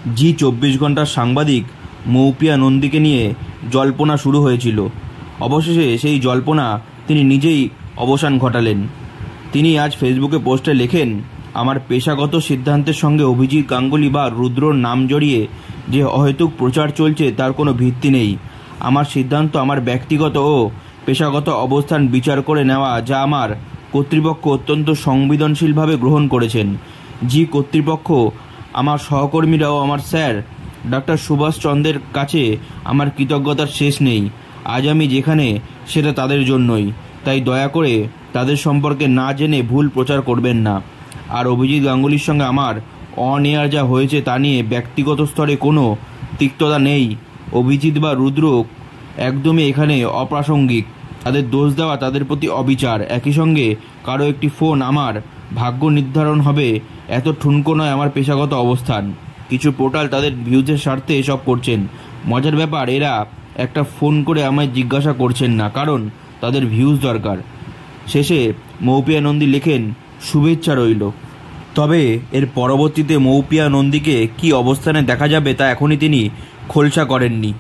জি 24 ঘন্টার সাংবাদিক মৌপিয়া নন্দীকে নিয়ে জল্পনা শুরু হয়েছিল। অবশেষে সেই জল্পনা তিনি নিজেই অবসান ঘটালেন। তিনি আজ ফেসবুকে পোস্টে লেখেন, আমার পেশাগত সিদ্ধান্তের সঙ্গে অভিজিৎ গাঙ্গুলি বা রুদ্রর নাম জড়িয়ে যে অহেতুক প্রচার চলছে তার কোনো ভিত্তি নেই। আমার সিদ্ধান্ত আমার ব্যক্তিগত ও পেশাগত অবস্থান বিচার করে নেওয়া, যা আমার কর্তৃপক্ষ অত্যন্ত সংবেদনশীলভাবে গ্রহণ করেছেন। জি কর্তৃপক্ষ, আমার সহকর্মীরা ও আমার স্যার ডক্টর সুভাষ চন্দ্রের কাছে আমার কৃতজ্ঞতার শেষ নেই। আজ আমি যেখানে সেটা তাদের জন্যই, তাই দয়া করে তাদের সম্পর্কে না জেনে ভুল প্রচার করবেন না। আর অভিজিৎ গাঙ্গুলির সঙ্গে আমার অন এয়ার যা হয়েছে তা নিয়ে ব্যক্তিগত স্তরে কোনো তিক্ততা নেই। অভিজিৎ বা রুদ্র একদমই এখানে অপ্রাসঙ্গিক। তাদের দোষ দেওয়া তাদের প্রতি অবিচার। একই সঙ্গে কারো একটি ফোন আমার ভাগ্য নির্ধারণ হবে এত ঠুনকো নয় আমার পেশাগত অবস্থান। কিছু পোর্টাল তাদের ভিউজের স্বার্থে এসব করছেন। মজার ব্যাপার, এরা একটা ফোন করে আমায় জিজ্ঞাসা করছেন না, কারণ তাদের ভিউজ দরকার। শেষে মৌপিয়া নন্দী লেখেন, শুভেচ্ছা রইল। তবে এর পরবর্তীতে মৌপিয়া নন্দীকে কী অবস্থানে দেখা যাবে তা এখনই তিনি খোলসা করেননি।